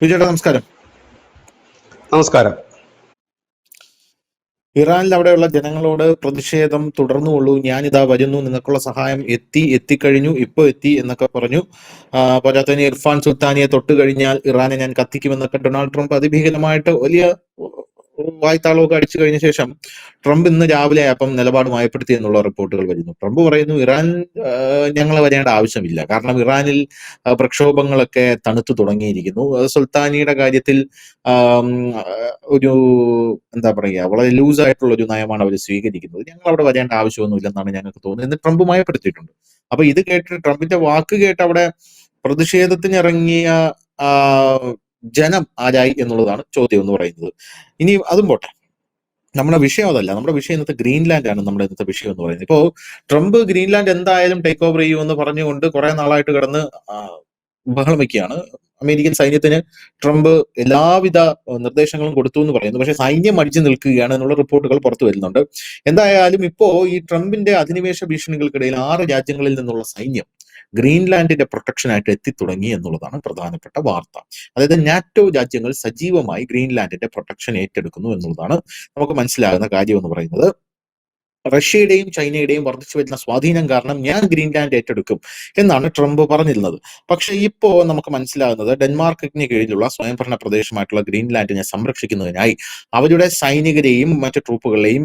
വിജയേട്ടാ നമസ്കാരം. നമസ്കാരം. ഇറാനിൽ അവിടെയുള്ള ജനങ്ങളോട് പ്രതിഷേധം തുടർന്നുകൊള്ളൂ, ഞാനിതാ വരുന്നു, നിങ്ങൾക്കുള്ള സഹായം എത്തിക്കഴിഞ്ഞു, ഇപ്പോൾ എത്തി എന്നൊക്കെ പറഞ്ഞു. പോരാത്തതിന് ഇർഫാൻ സുൽത്താനിയെ തൊട്ട് കഴിഞ്ഞാൽ ഇറാനെ ഞാൻ കത്തിക്കുമെന്നൊക്കെ ഡൊണാൾഡ് ട്രംപ് അതിഭീകരമായിട്ട് വലിയ വായ്ത്താളമൊക്കെ അടിച്ചു കഴിഞ്ഞ ശേഷം ട്രംപ് ഇന്ന് രാവിലെ അപ്പം നിലപാട് മയപ്പെടുത്തി എന്നുള്ള റിപ്പോർട്ടുകൾ വരുന്നു. ട്രംപ് പറയുന്നു ഇറാൻ ഞങ്ങൾ വരേണ്ട ആവശ്യമില്ല, കാരണം ഇറാനിൽ പ്രക്ഷോഭങ്ങളൊക്കെ തണുത്തു തുടങ്ങിയിരിക്കുന്നു. സുൽത്താനിയുടെ കാര്യത്തിൽ ആം, ഒരു എന്താ പറയുക, വളരെ ലൂസ് ആയിട്ടുള്ള ഒരു നയമാണ് അവർ സ്വീകരിക്കുന്നത്. ഞങ്ങൾ അവിടെ വരേണ്ട ആവശ്യമൊന്നുമില്ലെന്നാണ് ഞങ്ങൾക്ക് തോന്നുന്നത് എന്ന് ട്രംപ് മയപ്പെടുത്തിയിട്ടുണ്ട്. അപ്പൊ ഇത് കേട്ട് ട്രംപിന്റെ വാക്ക് കേട്ട് അവിടെ പ്രതിഷേധത്തിനിറങ്ങിയ ആ, ജനം ആരായി എന്നുള്ളതാണ് ചോദ്യം എന്ന് പറയുന്നത്. ഇനി അതും പോട്ടെ, നമ്മുടെ വിഷയം അതല്ല. നമ്മുടെ വിഷയം ഇന്നത്തെ ഗ്രീൻലാൻഡ് ആണ്. നമ്മുടെ ഇന്നത്തെ വിഷയം എന്ന് പറയുന്നത് ഇപ്പോ ട്രംപ് ഗ്രീൻലാൻഡ് എന്തായാലും ടേക്ക് ഓവർ ചെയ്യുമെന്ന് പറഞ്ഞുകൊണ്ട് കുറെ നാളായിട്ട് കിടന്ന് ബഹളം വയ്ക്കുകയാണ്. അമേരിക്കൻ സൈന്യത്തിന് ട്രംപ് എല്ലാവിധ നിർദ്ദേശങ്ങളും കൊടുത്തു എന്ന് പറയുന്നു. പക്ഷെ സൈന്യം അടിച്ചു നിൽക്കുകയാണ് എന്നുള്ള റിപ്പോർട്ടുകൾ പുറത്തു വരുന്നുണ്ട്. എന്തായാലും ഇപ്പോ ഈ ട്രംപിന്റെ അധിനിവേശ ഭീഷണികൾക്കിടയിൽ 6 രാജ്യങ്ങളിൽ നിന്നുള്ള സൈന്യം ഗ്രീൻലാൻഡിന്റെ പ്രൊട്ടക്ഷനായിട്ട് എത്തിത്തുടങ്ങി എന്നുള്ളതാണ് പ്രധാനപ്പെട്ട വാർത്ത. അതായത് നാറ്റോ രാജ്യങ്ങൾ സജീവമായി ഗ്രീൻലാൻഡിന്റെ പ്രൊട്ടക്ഷൻ ഏറ്റെടുക്കുന്നു എന്നുള്ളതാണ് നമുക്ക് മനസ്സിലാകുന്ന കാര്യം എന്ന് പറയുന്നത്. റഷ്യയുടെയും ചൈനയുടെയും വർദ്ധിച്ചു വരുന്ന സ്വാധീനം കാരണം ഞാൻ ഗ്രീൻലാൻഡ് ഏറ്റെടുക്കും എന്നാണ് ട്രംപ് പറഞ്ഞിരുന്നത്. പക്ഷെ ഇപ്പോ നമുക്ക് മനസ്സിലാകുന്നത് ഡെൻമാർക്കിന് കീഴിലുള്ള സ്വയംഭരണ പ്രദേശമായിട്ടുള്ള ഗ്രീൻലാൻഡിനെ സംരക്ഷിക്കുന്നതിനായി അവരുടെ സൈനികരെയും മറ്റു ട്രൂപ്പുകളെയും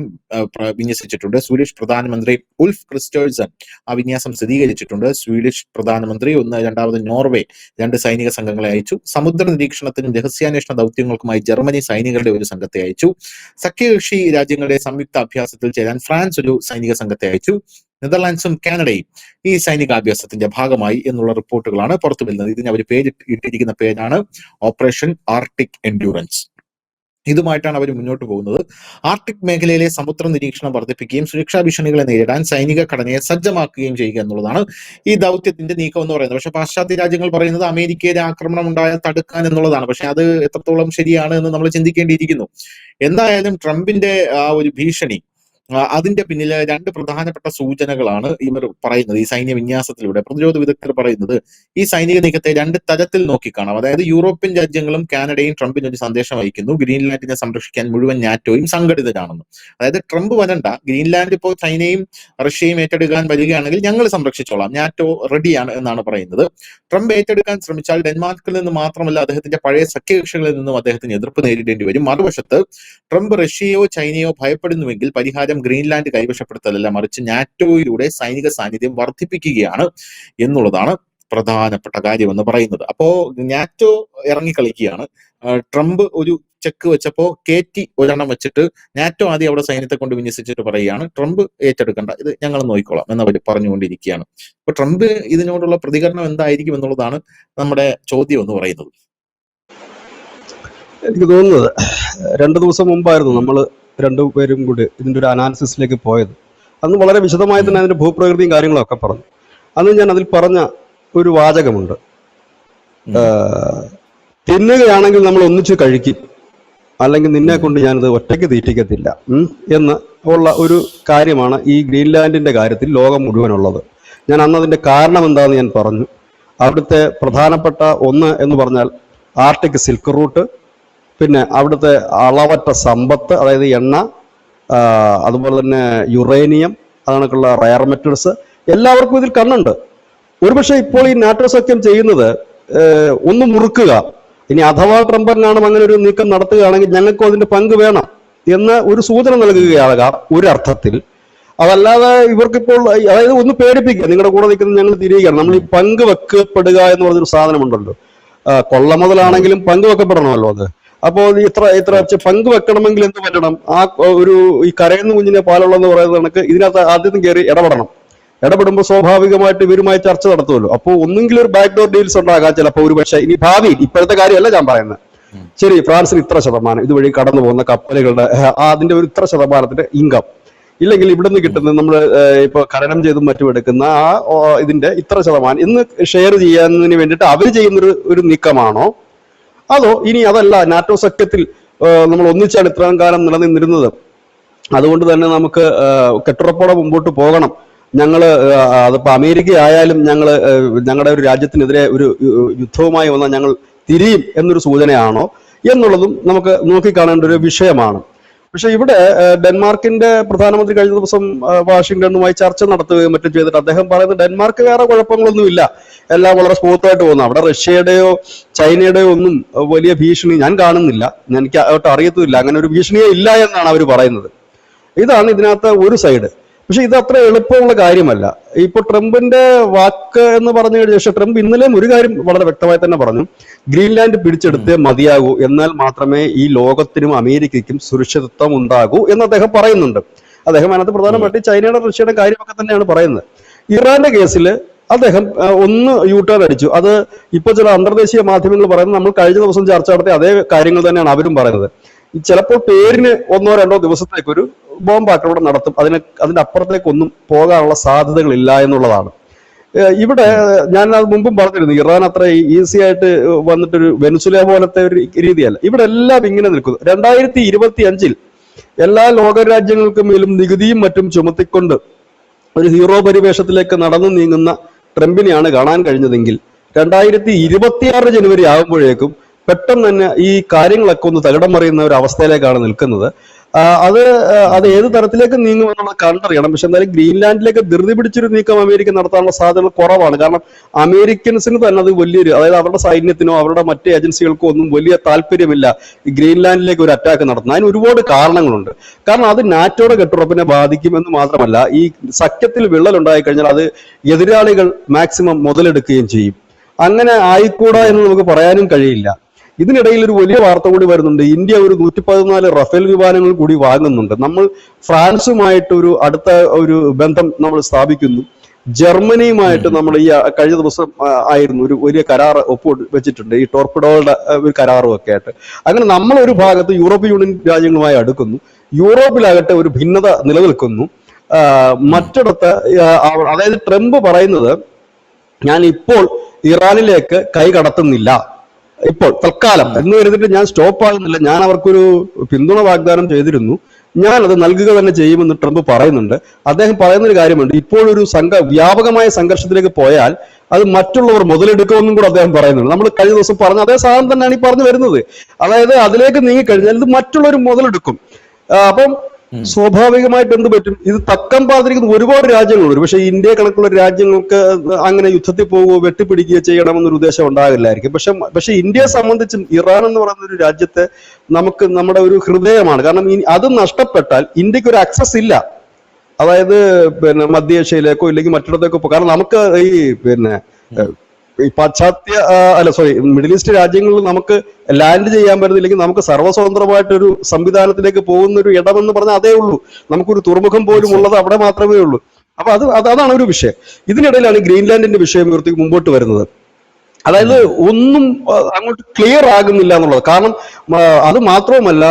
വിന്യസിച്ചിട്ടുണ്ട്. സ്വീഡിഷ് പ്രധാനമന്ത്രി ഉൾഫ് ക്രിസ്റ്റേഴ്സൺ ആ വിന്യാസം സ്ഥിരീകരിച്ചിട്ടുണ്ട്. സ്വീഡിഷ് പ്രധാനമന്ത്രി രണ്ടാമത് നോർവേ 2 സൈനിക സംഘങ്ങളെ അയച്ചു. സമുദ്ര നിരീക്ഷണത്തിനും രഹസ്യാന്വേഷണ ദൗത്യങ്ങൾക്കുമായി ജർമ്മനി സൈനികരുടെ ഒരു സംഘത്തെ അയച്ചു. സഖ്യകക്ഷി രാജ്യങ്ങളുടെ സംയുക്ത അഭ്യാസത്തിൽ ചേരാൻ ഫ്രാൻസ് ഒരു സൈനിക സംഘത്തെ അയച്ചു. നെതർലാൻഡ്സും കാനഡയും ഈ സൈനികാഭ്യാസത്തിന്റെ ഭാഗമായി എന്നുള്ള റിപ്പോർട്ടുകളാണ് പുറത്തു വരുന്നത്. ഇതിന് അവർ ഇട്ടിരിക്കുന്ന പേരാണ് ഓപ്പറേഷൻ ആർട്ടിക് എൻഡ്യൂറൻസ്. ഇതുമായിട്ടാണ് അവർ മുന്നോട്ട് പോകുന്നത്. ആർട്ടിക് മേഖലയിലെ സമുദ്ര നിരീക്ഷണം വർദ്ധിപ്പിക്കുകയും സുരക്ഷാ ഭീഷണികളെ നേരിടാൻ സൈനിക ഘടനയെ സജ്ജമാക്കുകയും ചെയ്യുക എന്നുള്ളതാണ് ഈ ദൗത്യത്തിന്റെ നീക്കം എന്ന് പറയുന്നത്. പക്ഷെ പാശ്ചാത്യ രാജ്യങ്ങൾ പറയുന്നത് അമേരിക്കയുടെ ആക്രമണം ഉണ്ടായാൽ തടുക്കാൻ എന്നുള്ളതാണ്. പക്ഷെ അത് എത്രത്തോളം ശരിയാണ് എന്ന് നമ്മൾ ചിന്തിക്കേണ്ടിയിരിക്കുന്നു. എന്തായാലും ട്രംപിന്റെ ആ ഒരു ഭീഷണി, അതിന്റെ പിന്നിലെ 2 പ്രധാനപ്പെട്ട സൂചനകളാണ് ഇവർ പറയുന്നത്. ഈ സൈന്യ വിന്യാസത്തിലൂടെ പ്രതിരോധ വിദഗ്ധർ പറയുന്നത് ഈ സൈനിക നീക്കത്തെ 2 തരത്തിൽ നോക്കിക്കാണാം. അതായത് യൂറോപ്യൻ രാജ്യങ്ങളും കാനഡയും ട്രംപിന് ഒരു സന്ദേശം അയക്കുന്നു, ഗ്രീൻലാൻഡിനെ സംരക്ഷിക്കാൻ മുഴുവൻ നാറ്റോയും സംഘടിതരാണെന്ന്. അതായത് ട്രംപ് വരണ്ട, ഗ്രീൻലാൻഡ് ഇപ്പോൾ ചൈനയും റഷ്യയും ഏറ്റെടുക്കാൻ വരികയാണെങ്കിൽ ഞങ്ങൾ സംരക്ഷിച്ചോളാം, നാറ്റോ റെഡിയാണ് എന്നാണ് പറയുന്നത്. ട്രംപ് ഏറ്റെടുക്കാൻ ശ്രമിച്ചാൽ ഡെൻമാർക്കിൽ നിന്ന് മാത്രമല്ല അദ്ദേഹത്തിന്റെ പഴയ സഖ്യകക്ഷികളിൽ നിന്നും അദ്ദേഹത്തിന് എതിർപ്പ് നേരിടേണ്ടി വരും. മറുവശത്ത് ട്രംപ് റഷ്യയോ ചൈനയോ ഭയപ്പെടുന്നുവെങ്കിൽ പരിഹാരം ഗ്രീൻലാൻഡ് കൈവശപ്പെടുത്തലല്ല, മറിച്ച് നാറ്റോയിലൂടെ സൈനിക സാന്നിധ്യം വർദ്ധിപ്പിക്കുകയാണ് എന്നുള്ളതാണ് പ്രധാനപ്പെട്ട കാര്യം എന്ന് പറയുന്നത്. അപ്പോ നാറ്റോ ഇറങ്ങിക്കളിക്കുകയാണ്. ട്രംപ് ഒരു ചെക്ക് വെച്ചപ്പോ കയറ്റി ഒരെണ്ണം വെച്ചിട്ട് നാറ്റോ ആദ്യം അവിടെ സൈന്യത്തെ കൊണ്ട് വിന്യസിച്ചിട്ട് പറയുകയാണ് ട്രംപ് ഏറ്റെടുക്കണ്ട, ഇത് ഞങ്ങൾ നോക്കിക്കോളാം എന്നവർ പറഞ്ഞുകൊണ്ടിരിക്കുകയാണ്. അപ്പൊ ട്രംപ് ഇതിനോടുള്ള പ്രതികരണം എന്തായിരിക്കും എന്നുള്ളതാണ് നമ്മുടെ ചോദ്യം എന്ന് പറയുന്നത്. എനിക്ക് തോന്നുന്നത് 2 ദിവസം മുമ്പായിരുന്നു നമ്മൾ രണ്ടുപേരും കൂടി ഇതിൻ്റെ ഒരു അനാലിസിസിലേക്ക് പോയത്. അന്ന് വളരെ വിശദമായി തന്നെ അതിന്റെ ഭൂപ്രകൃതിയും കാര്യങ്ങളൊക്കെ പറഞ്ഞു. അന്ന് ഞാൻ അതിൽ പറഞ്ഞ ഒരു വാചകമുണ്ട്, തിന്നുകയാണെങ്കിൽ നമ്മൾ ഒന്നിച്ച് കഴിക്കും, അല്ലെങ്കിൽ നിന്നെ കൊണ്ട് ഞാനത് ഒറ്റയ്ക്ക് തീറ്റിക്കത്തില്ല എന്ന് ഉള്ള ഒരു കാര്യമാണ് ഈ ഗ്രീൻലാൻഡിന്റെ കാര്യത്തിൽ ലോകം മുഴുവനുള്ളത്. ഞാൻ അന്ന് അതിന്റെ കാരണം എന്താണെന്ന് ഞാൻ പറഞ്ഞു. അവിടുത്തെ പ്രധാനപ്പെട്ട ഒന്ന് എന്ന് പറഞ്ഞാൽ ആർട്ടിക് സിൽക്ക് റൂട്ട്, പിന്നെ അവിടുത്തെ അളവറ്റ സമ്പത്ത്, അതായത് എണ്ണ, അതുപോലെ തന്നെ യുറേനിയം, അങ്ങനെയൊക്കെയുള്ള റയർ മെറ്റൽസ്, എല്ലാവർക്കും ഇതിൽ കണ്ണുണ്ട്. ഒരുപക്ഷെ ഇപ്പോൾ ഈ നാറ്റോ സഖ്യം ചെയ്യുന്നത് ഒന്ന് മുറുക്കുക, ഇനി അഥവാ ട്രംപിനാണ് അങ്ങനെ ഒരു നീക്കം നടത്തുകയാണെങ്കിൽ ഞങ്ങൾക്കും അതിന്റെ പങ്ക് വേണം എന്ന് ഒരു സൂചന നൽകുകയാകാം ഒരു അർത്ഥത്തിൽ. അതല്ലാതെ ഇവർക്കിപ്പോൾ അതായത് ഒന്ന് പേടിപ്പിക്കുക, നിങ്ങളുടെ കൂടെ നിൽക്കുന്നത് ഞങ്ങൾ തിരിയുകയാണ്. നമ്മൾ ഈ പങ്ക് വെക്കപ്പെടുക എന്ന് പറഞ്ഞൊരു സാധനമുണ്ടല്ലോ, കൊള്ള മുതലാണെങ്കിലും പങ്ക് വെക്കപ്പെടണമല്ലോ അത്. അപ്പോൾ ഇത്ര പങ്ക് വെക്കണമെങ്കിൽ എന്ത് പറ്റണം? ആ ഒരു ഈ കരയുന്ന കുഞ്ഞിനെ പാലുള്ളതെന്ന് പറയുന്നത് കണക്ക് ഇതിനകത്ത് ആദ്യം കയറി ഇടപെടണം. ഇടപെടുമ്പോൾ സ്വാഭാവികമായിട്ട് ഇവരുമായി ചർച്ച നടത്തുമല്ലോ. അപ്പോൾ ഒന്നെങ്കിലും ഒരു ബാക്ക് ഡോർ ഡീൽസ് ഉണ്ടാകാം ചിലപ്പോൾ. ഒരു പക്ഷേ ഇനി ഭാവിയിൽ, ഇപ്പോഴത്തെ കാര്യമല്ല ഞാൻ പറയുന്നത്, ശരി ഫ്രാൻസിന് ഇത്ര ശതമാനം ഇതുവഴി കടന്നു പോകുന്ന കപ്പലുകളുടെ അതിന്റെ ഒരു ഇത്ര ശതമാനത്തിന്റെ ഇൻകം, ഇല്ലെങ്കിൽ ഇവിടുന്ന് കിട്ടുന്നത് നമ്മൾ ഇപ്പൊ ഖനനം ചെയ്തും മറ്റും എടുക്കുന്ന ആ ഇതിന്റെ ഇത്ര ശതമാനം ഇന്ന് ഷെയർ ചെയ്യാന്നതിന് വേണ്ടിയിട്ട് അവർ ചെയ്യുന്നൊരു നീക്കമാണോ? അതോ ഇനി അതല്ല, നാറ്റോ സഖ്യത്തിൽ നമ്മൾ ഒന്നിച്ചാണ് ഇത്രയും കാലം നിലനിന്നിരുന്നത്, അതുകൊണ്ട് തന്നെ നമുക്ക് കെട്ടുറപ്പോടെ മുമ്പോട്ട് പോകണം, ഞങ്ങള് അതിപ്പോ അമേരിക്ക ആയാലും ഞങ്ങളുടെ ഒരു രാജ്യത്തിനെതിരെ ഒരു യുദ്ധവുമായി വന്നാൽ ഞങ്ങൾ തിരിയും എന്നൊരു സൂചനയാണോ എന്നുള്ളതും നമുക്ക് നോക്കിക്കാണേണ്ട ഒരു വിഷയമാണ്. പക്ഷെ ഇവിടെ ഡെൻമാർക്കിന്റെ പ്രധാനമന്ത്രി കഴിഞ്ഞ ദിവസം വാഷിംഗ്ടണുമായി ചർച്ച നടത്തുകയും മറ്റും ചെയ്തിട്ട് അദ്ദേഹം പറയുന്നത് ഡെൻമാർക്ക് വേറെ കുഴപ്പങ്ങളൊന്നുമില്ല, എല്ലാം വളരെ സ്മൂത്തായിട്ട് പോകുന്നു, അവിടെ റഷ്യയുടെയോ ചൈനയുടെയോ ഒന്നും വലിയ ഭീഷണി ഞാൻ കാണുന്നില്ല, എനിക്ക് അറിയത്തുമില്ല, അങ്ങനെ ഒരു ഭീഷണിയേ ഇല്ല എന്നാണ് അവർ പറയുന്നത്. ഇതാണ് ഇതിനകത്ത് ഒരു സൈഡ്. പക്ഷെ ഇത് അത്ര എളുപ്പമുള്ള കാര്യമല്ല. ഇപ്പൊ ട്രംപിന്റെ വാക്ക് എന്ന് പറഞ്ഞു കഴിഞ്ഞാൽ, പക്ഷെ ട്രംപ് ഇന്നലെയും ഒരു കാര്യം വളരെ വ്യക്തമായി തന്നെ പറഞ്ഞു, ഗ്രീൻലാൻഡ് പിടിച്ചെടുത്തേ മതിയാകൂ, എന്നാൽ മാത്രമേ ഈ ലോകത്തിനും അമേരിക്കയ്ക്കും സുരക്ഷിതത്വം ഉണ്ടാകൂ എന്ന് അദ്ദേഹം പറയുന്നുണ്ട്. അദ്ദേഹം അതിനകത്ത് പ്രധാനമായിട്ട് ചൈനയുടെ റഷ്യയുടെ കാര്യമൊക്കെ തന്നെയാണ് പറയുന്നത്. ഇറാന്റെ കേസിൽ അദ്ദേഹം ഒന്ന് യൂട്ടേൺ അടിച്ചു. അത് ഇപ്പൊ ചില അന്തർദേശീയ മാധ്യമങ്ങൾ പറയുന്നത്, നമ്മൾ കഴിഞ്ഞ ദിവസം ചർച്ച നടത്തിയ അതേ കാര്യങ്ങൾ തന്നെയാണ് അവരും പറയുന്നത്. ചിലപ്പോൾ പേരിന് 1-2 ദിവസത്തേക്കൊരു ബോംബ് ആക്രമണം നടത്തും, അതിന്റെ അപ്പുറത്തേക്കൊന്നും പോകാനുള്ള സാധ്യതകളില്ല എന്നുള്ളതാണ്. ഇവിടെ ഞാൻ അത് മുമ്പും പറഞ്ഞിരുന്നു, ഇറാൻ അത്ര ഈസി ആയിട്ട് വന്നിട്ടൊരു വെനസുല പോലത്തെ ഒരു രീതിയല്ല. ഇവിടെ എല്ലാം ഇങ്ങനെ നിൽക്കുന്നു. 2025 എല്ലാ ലോകരാജ്യങ്ങൾക്കും മേലും നികുതിയും മറ്റും ചുമത്തിക്കൊണ്ട് ഒരു ഹീറോ പരിവേഷത്തിലേക്ക് നടന്നു നീങ്ങുന്ന ട്രംപിനെയാണ് കാണാൻ കഴിഞ്ഞതെങ്കിൽ 2026 ജനുവരി ആകുമ്പോഴേക്കും പെട്ടെന്ന് തന്നെ ഈ കാര്യങ്ങളൊക്കെ ഒന്ന് തകിടം മറിയുന്ന ഒരു അവസ്ഥയിലേക്കാണ് നിൽക്കുന്നത്. അത് ഏത് തരത്തിലേക്ക് നീങ്ങുമെന്നുള്ളത് കണ്ടറിയണം. പക്ഷെ എന്തായാലും ഗ്രീൻലാൻഡിലേക്ക് ധൃതി പിടിച്ചൊരു നീക്കം അമേരിക്ക നടത്താനുള്ള സാധ്യതകൾ കുറവാണ്. കാരണം അമേരിക്കൻസിന് തന്നെ അത് വലിയൊരു, അതായത് അവരുടെ സൈന്യത്തിനോ അവരുടെ മറ്റ് ഏജൻസികൾക്കോ ഒന്നും വലിയ താല്പര്യമില്ല ഈ ഗ്രീൻലാൻഡിലേക്ക് ഒരു അറ്റാക്ക് നടത്തുന്നത്. അതിന് ഒരുപാട് കാരണങ്ങളുണ്ട്. കാരണം അത് നാറ്റോയുടെ കെട്ടുറപ്പിനെ ബാധിക്കുമെന്ന് മാത്രമല്ല, ഈ സഖ്യത്തിൽ വിള്ളലുണ്ടായി കഴിഞ്ഞാൽ അത് എതിരാളികൾ മാക്സിമം മുതലെടുക്കുകയും ചെയ്യും. അങ്ങനെ ആയിക്കൂടാ എന്ന് നമുക്ക് പറയാനും കഴിയില്ല. ഇതിനിടയിൽ ഒരു വലിയ വാർത്ത കൂടി വരുന്നുണ്ട്. ഇന്ത്യ ഒരു 114 റഫേൽ വിമാനങ്ങൾ കൂടി വാങ്ങുന്നുണ്ട്. നമ്മൾ ഫ്രാൻസുമായിട്ട് ഒരു അടുത്ത ഒരു ബന്ധം നമ്മൾ സ്ഥാപിക്കുന്നു. ജർമ്മനിയുമായിട്ട് നമ്മൾ ഈ കഴിഞ്ഞ ദിവസം ആയിരുന്നു ഒരു വലിയ കരാർ വെച്ചിട്ടുണ്ട്, ഈ ടോർപിഡോകളുടെ ഒരു കരാറും ഒക്കെ ആയിട്ട്. അങ്ങനെ നമ്മൾ ഒരു ഭാഗത്ത് യൂറോപ്യൻ യൂണിയൻ രാജ്യങ്ങളുമായി അടുക്കുന്നു, യൂറോപ്പിലാകട്ടെ ഒരു ഭിന്നത നിലനിൽക്കുന്നു. മറ്റിടത്ത് അതായത് ട്രംപ് പറയുന്നത്, ഞാൻ ഇപ്പോൾ ഇറാനിലേക്ക് കൈ കടത്തുന്നില്ല, ഇപ്പോൾ തൽക്കാലം എന്ന് കരുതിട്ട് ഞാൻ സ്റ്റോപ്പ് ആകുന്നില്ല, ഞാൻ അവർക്കൊരു പിന്തുണ വാഗ്ദാനം ചെയ്തിരുന്നു, ഞാനത് നൽകുക തന്നെ ചെയ്യുമെന്ന് ട്രംപ് പറയുന്നുണ്ട്. അദ്ദേഹം പറയുന്നൊരു കാര്യമുണ്ട്, ഇപ്പോഴൊരു വ്യാപകമായ സംഘർഷത്തിലേക്ക് പോയാൽ അത് മറ്റുള്ളവർ മുതലെടുക്കുമെന്നും കൂടെ അദ്ദേഹം പറയുന്നുണ്ട്. നമ്മൾ കഴിഞ്ഞ ദിവസം പറഞ്ഞ അതേ സാധനം തന്നെയാണ് ഈ പറഞ്ഞു വരുന്നത്. അതായത് അതിലേക്ക് നീങ്ങിക്കഴിഞ്ഞാൽ ഇത് മറ്റുള്ളവർ മുതലെടുക്കും. അപ്പം സ്വാഭാവികമായിട്ട് എന്ത് പറ്റും, ഇത് തക്കം പാതിരിക്കുന്ന ഒരുപാട് രാജ്യങ്ങളുണ്ട്. പക്ഷെ ഇന്ത്യ കണക്കുള്ള രാജ്യങ്ങൾക്ക് അങ്ങനെ യുദ്ധത്തിൽ പോവുകയോ വെട്ടിപ്പിടിക്കുകയോ ചെയ്യണമെന്നൊരു ഉദ്ദേശം ഉണ്ടാകില്ലായിരിക്കും. പക്ഷെ ഇന്ത്യയെ സംബന്ധിച്ചും ഇറാൻ എന്ന് പറയുന്ന ഒരു രാജ്യത്തെ നമുക്ക് നമ്മുടെ ഒരു ഹൃദയമാണ്. കാരണം അത് നഷ്ടപ്പെട്ടാൽ ഇന്ത്യക്ക് ഒരു ആക്സസ് ഇല്ല. അതായത് മധ്യേഷ്യയിലേക്കോ ഇല്ലെങ്കിൽ മറ്റിടത്തേക്കോ പോകും. കാരണം നമുക്ക് ഈ മിഡിൽ ഈസ്റ്റ് രാജ്യങ്ങളിൽ നമുക്ക് ലാൻഡ് ചെയ്യാൻ പറ്റുന്നില്ലെങ്കിൽ നമുക്ക് സർവ്വസ്വതന്ത്രമായിട്ടൊരു സംവിധാനത്തിലേക്ക് പോകുന്ന ഒരു ഇടമെന്ന് പറഞ്ഞാൽ അതേ ഉള്ളൂ. നമുക്കൊരു തുറമുഖം പോലും ഉള്ളത് അവിടെ മാത്രമേ ഉള്ളൂ. അപ്പൊ അതാണ് ഒരു വിഷയം. ഇതിനിടയിലാണ് ഗ്രീൻലാൻഡിന്റെ വിഷയം ഉയർത്തി മുമ്പോട്ട് വരുന്നത്. അതായത് ഒന്നും അങ്ങോട്ട് ക്ലിയർ ആകുന്നില്ല എന്നുള്ളത്. കാരണം അത് മാത്രവുമല്ല,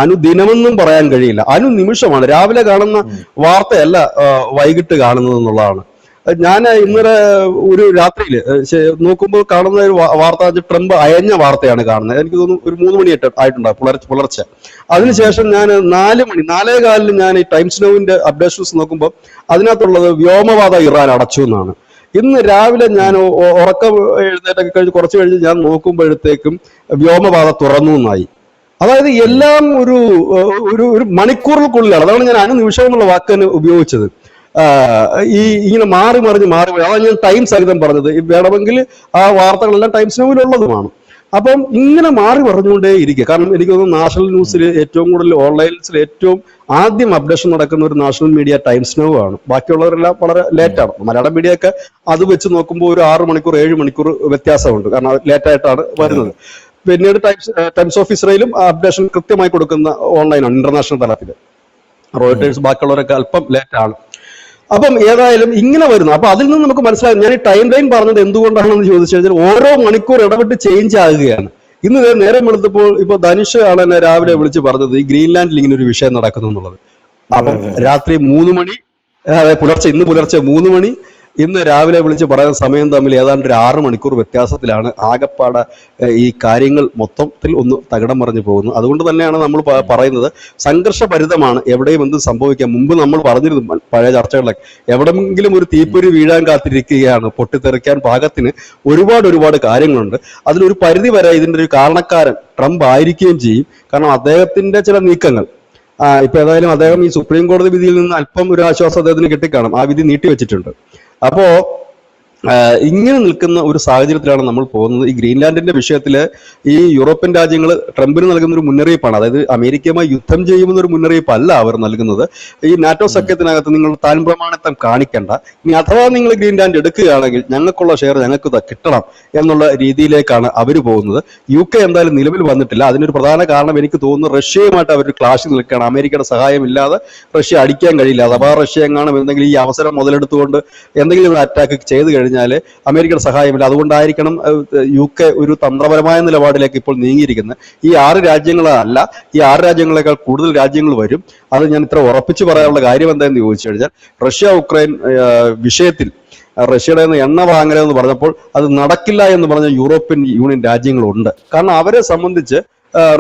അനുദിനമെന്നും പറയാൻ കഴിയില്ല, അനുനിമിഷമാണ്. രാവിലെ കാണുന്ന വാർത്തയല്ല വൈകിട്ട് കാണുന്നത് എന്നുള്ളതാണ്. ഞാൻ ഇന്നലെ ഒരു രാത്രിയിൽ നോക്കുമ്പോൾ കാണുന്ന ഒരു വാർത്ത ട്രംപ് അയഞ്ഞ വാർത്തയാണ് കാണുന്നത്. എനിക്ക് തോന്നുന്നു ഒരു 3 മണി ആയിട്ടുണ്ടാവും പുലർച്ചെ. അതിനുശേഷം ഞാൻ 4:15 ഞാൻ ഈ ടൈംസ് നൗവിന്റെ അപ്ഡേഷൻസ് നോക്കുമ്പോൾ അതിനകത്തുള്ളത് വ്യോമപാത ഇറാൻ അടച്ചു എന്നാണ്. ഇന്ന് രാവിലെ ഞാൻ ഉറക്കം എഴുന്നേറ്റൊക്കെ കഴിഞ്ഞ് കുറച്ച് കഴിഞ്ഞ് ഞാൻ നോക്കുമ്പോഴത്തേക്കും വ്യോമപാത തുറന്നു എന്നായി. അതായത് എല്ലാം ഒരു മണിക്കൂറുകൾക്കുള്ളിലാണ്. അതാണ് ഞാൻ അനുനിമിഷം എന്നുള്ള വാക്ക് തന്നെ ഉപയോഗിച്ചത്. ഇങ്ങനെ മാറി അതാണ് ഞാൻ ടൈംസ് സഹിതം പറഞ്ഞത്. വേണമെങ്കിൽ ആ വാർത്തകളെല്ലാം ടൈംസ് നൗവിലുള്ളതുമാണ്. അപ്പം ഇങ്ങനെ മാറി പറഞ്ഞുകൊണ്ടേ ഇരിക്കുക. കാരണം എനിക്ക് തോന്നുന്നു നാഷണൽ ന്യൂസിൽ ഏറ്റവും കൂടുതൽ ഓൺലൈൻസിൽ ഏറ്റവും ആദ്യം അപ്ഡേഷൻ നടക്കുന്ന ഒരു നാഷണൽ മീഡിയ ടൈംസ് നൗ ആണ്. ബാക്കിയുള്ളവരെല്ലാം വളരെ ലേറ്റാണ്. മലയാളം മീഡിയ ഒക്കെ അത് വെച്ച് നോക്കുമ്പോൾ ഒരു 6 മണിക്കൂർ 7 മണിക്കൂർ വ്യത്യാസമുണ്ട്. കാരണം ലേറ്റായിട്ടാണ് വരുന്നത്. പിന്നീട് ടൈംസ് ഓഫ് ഇസ്രയേലും അപ്ഡേഷൻ കൃത്യമായി കൊടുക്കുന്ന ഓൺലൈനാണ് ഇന്റർനാഷണൽ തലത്തിൽ. റോയിട്ടേഴ്സ് ബാക്കിയുള്ളവരൊക്കെ അല്പം ലേറ്റാണ്. അപ്പം ഏതായാലും ഇങ്ങനെ വരുന്നു. അപ്പൊ അതിൽ നിന്ന് നമുക്ക് മനസ്സിലാകും. ഞാൻ ഈ ടൈം ലൈൻ പറഞ്ഞത് എന്തുകൊണ്ടാണെന്ന് ചോദിച്ചു കഴിഞ്ഞാൽ ഓരോ മണിക്കൂർ ഇടവിട്ട് ചേഞ്ച് ആകുകയാണ്. ഇന്ന് നേരം വെളുത്തപ്പോൾ ഇപ്പൊ ധനുഷ് ആണ് എന്നെ രാവിലെ വിളിച്ച് പറഞ്ഞത് ഈ ഗ്രീൻലാൻഡിൽ ഇങ്ങനെ ഒരു വിഷയം നടക്കുന്നു എന്നുള്ളത്. അപ്പം രാത്രി 3 മണി, ഇന്ന് പുലർച്ചെ 3 മണി, ഇന്ന് രാവിലെ വിളിച്ച് പറയുന്ന സമയം തമ്മിൽ ഏതാണ്ട് ഒരു 6 മണിക്കൂർ വ്യത്യാസത്തിലാണ് ആകപ്പാടെ ഈ കാര്യങ്ങൾ മൊത്തത്തിൽ ഒന്ന് തകിടം മറിഞ്ഞു പോകുന്നു. അതുകൊണ്ട് തന്നെയാണ് നമ്മൾ പറയുന്നത് സംഘർഷഭരിതമാണ്, എവിടെയും എന്തും സംഭവിക്കാം. മുമ്പ് നമ്മൾ പറഞ്ഞിരുന്നു പഴയ ചർച്ചകളിലൊക്കെ, എവിടെയെങ്കിലും ഒരു തീപ്പൊരി വീഴാൻ കാത്തിരിക്കുകയാണ്, പൊട്ടിത്തെറിക്കാൻ പാകത്തിന് ഒരുപാട് കാര്യങ്ങളുണ്ട്. അതിലൊരു പരിധി വരെ ഇതിന്റെ ഒരു കാരണക്കാരൻ ട്രംപ് ആയിരിക്കുകയും ചെയ്യും. കാരണം അദ്ദേഹത്തിന്റെ ചില നീക്കങ്ങൾ, ഇപ്പൊ ഏതായാലും അദ്ദേഹം ഈ സുപ്രീം കോടതി വിധിയിൽ നിന്ന് അല്പം ഒരു ആശ്വാസം അദ്ദേഹത്തിന് കിട്ടിക്കാണും, ആ വിധി നീട്ടിവെച്ചിട്ടുണ്ട്. അപ്പോ ഇങ്ങനെ നിൽക്കുന്ന ഒരു സാഹചര്യത്തിലാണ് നമ്മൾ പോകുന്നത്. ഈ ഗ്രീൻലാൻഡിന്റെ വിഷയത്തില് ഈ യൂറോപ്യൻ രാജ്യങ്ങൾ ട്രംപിന് നൽകുന്ന ഒരു മുന്നറിയിപ്പാണ്. അതായത് അമേരിക്കയുമായി യുദ്ധം ചെയ്യുമെന്നൊരു മുന്നറിയിപ്പല്ല അവർ നൽകുന്നത്. ഈ നാറ്റോ സഖ്യത്തിനകത്ത് നിങ്ങൾ താൻ പ്രമാണിത്വം കാണിക്കേണ്ട, ഇനി അഥവാ നിങ്ങൾ ഗ്രീൻലാൻഡ് എടുക്കുകയാണെങ്കിൽ ഞങ്ങൾക്കുള്ള ഷെയർ ഞങ്ങൾക്ക് കിട്ടണം എന്നുള്ള രീതിയിലേക്കാണ് അവർ പോകുന്നത്. UK എന്തായാലും നിലവിൽ വന്നിട്ടില്ല. അതിനൊരു പ്രധാന കാരണം എനിക്ക് തോന്നുന്നു റഷ്യയുമായിട്ട് അവർ ക്ലാഷിൽ നിൽക്കുകയാണ്. അമേരിക്കയുടെ സഹായമില്ലാതെ റഷ്യ അടിക്കാൻ കഴിയില്ല. അഥവാ റഷ്യ എങ്ങാനും എന്തെങ്കിലും ഈ അവസരം മുതലെടുത്തുകൊണ്ട് എന്തെങ്കിലും ഒരു അറ്റാക്ക് ചെയ്ത് കഴിഞ്ഞാൽ അമേരിക്കയുടെ സഹായമില്ല. അതുകൊണ്ടായിരിക്കണം UK ഒരു തന്ത്രപരമായ നിലപാടിലേക്ക് ഇപ്പോൾ നീങ്ങിയിരിക്കുന്നത്. ഈ 6 രാജ്യങ്ങളല്ല, ഈ 6 രാജ്യങ്ങളെക്കാൾ കൂടുതൽ രാജ്യങ്ങൾ വരും. അത് ഞാൻ ഇത്ര ഉറപ്പിച്ച് പറയാനുള്ള കാര്യം എന്താണെന്ന് ചോദിച്ചു കഴിഞ്ഞാൽ, റഷ്യ ഉക്രൈൻ വിഷയത്തിൽ റഷ്യയുടെ എണ്ണ വാങ്ങലെന്ന് പറഞ്ഞപ്പോൾ അത് നടക്കില്ല എന്ന് പറഞ്ഞ യൂറോപ്യൻ യൂണിയൻ രാജ്യങ്ങളുണ്ട്. കാരണം അവരെ സംബന്ധിച്ച്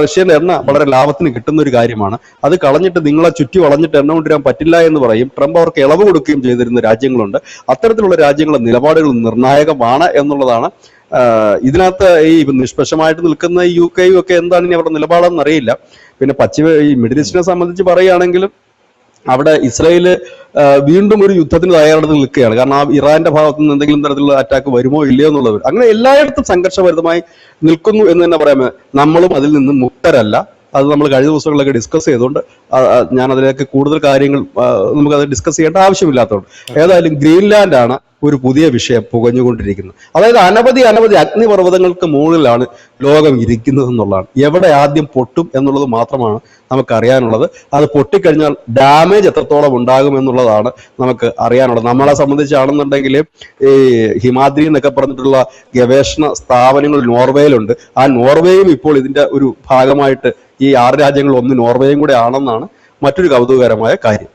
റഷ്യയുടെ എണ്ണ വളരെ ലാഭത്തിന് കിട്ടുന്ന ഒരു കാര്യമാണ്. അത് കളഞ്ഞിട്ട് നിങ്ങളെ ചുറ്റി വളഞ്ഞിട്ട് എണ്ണ കൊണ്ടുവരാൻ പറ്റില്ല എന്ന് പറയും. ട്രംപ് അവർക്ക് ഇളവ് കൊടുക്കുകയും ചെയ്തിരുന്ന രാജ്യങ്ങളുണ്ട്. അത്തരത്തിലുള്ള രാജ്യങ്ങളുടെ നിലപാടുകൾ നിർണായകമാണ് എന്നുള്ളതാണ്. ഇതിനകത്ത് ഈ നിഷ്പക്ഷമായിട്ട് നിൽക്കുന്ന UK ഒക്കെ എന്താണ് ഇനി അവരുടെ നിലപാടെന്ന് അറിയില്ല. പിന്നെ ഈ മിഡിൽ ഈസ്റ്റിനെ സംബന്ധിച്ച് പറയുകയാണെങ്കിലും അവിടെ ഇസ്രായേല് വീണ്ടും ഒരു യുദ്ധത്തിന് തയ്യാറെടുത്ത് നിൽക്കുകയാണ്. കാരണം ആ ഇറാന്റെ ഭാഗത്തു നിന്ന് എന്തെങ്കിലും തരത്തിലുള്ള അറ്റാക്ക് വരുമോ ഇല്ലയോ എന്നുള്ളവർ, അങ്ങനെ എല്ലായിടത്തും സംഘർഷഭരിതമായി നിൽക്കുന്നു എന്ന് തന്നെ പറയാം. നമ്മളും അതിൽ നിന്ന് മുക്തരല്ല. അത് നമ്മൾ കഴിഞ്ഞ ദിവസങ്ങളിലൊക്കെ ഡിസ്കസ് ചെയ്തുകൊണ്ട് ഞാൻ അതിലേക്ക് കൂടുതൽ കാര്യങ്ങൾ നമുക്കത് ഡിസ്കസ് ചെയ്യേണ്ട ആവശ്യമില്ലാത്തതുകൊണ്ട്, ഏതായാലും ഗ്രീൻലാൻഡ് ആണ് ഒരു പുതിയ വിഷയം പുകഞ്ഞുകൊണ്ടിരിക്കുന്നത്. അതായത് അനവധി അഗ്നിപർവ്വതങ്ങൾക്ക് മുകളിലാണ് ലോകം ഇരിക്കുന്നത് എന്നുള്ളതാണ്. എവിടെ ആദ്യം പൊട്ടും എന്നുള്ളത് മാത്രമാണ് നമുക്കറിയാനുള്ളത്. അത് പൊട്ടിക്കഴിഞ്ഞാൽ ഡാമേജ് എത്രത്തോളം ഉണ്ടാകും എന്നുള്ളതാണ് നമുക്ക് അറിയാനുള്ളത്. നമ്മളെ സംബന്ധിച്ചാണെന്നുണ്ടെങ്കിൽ ഈ ഹിമാദ്രി എന്നൊക്കെ പറഞ്ഞിട്ടുള്ള ഗവേഷണ സ്ഥാപനങ്ങൾ നോർവേയിലുണ്ട്. ആ നോർവേയും ഇപ്പോൾ ഇതിന്റെ ഒരു ഭാഗമായിട്ട് ഈ 6 രാജ്യങ്ങളിൽ ഒന്ന് നോർവേയും കൂടെ ആണെന്നാണ് മറ്റൊരു കൗതുകകരമായ കാര്യം.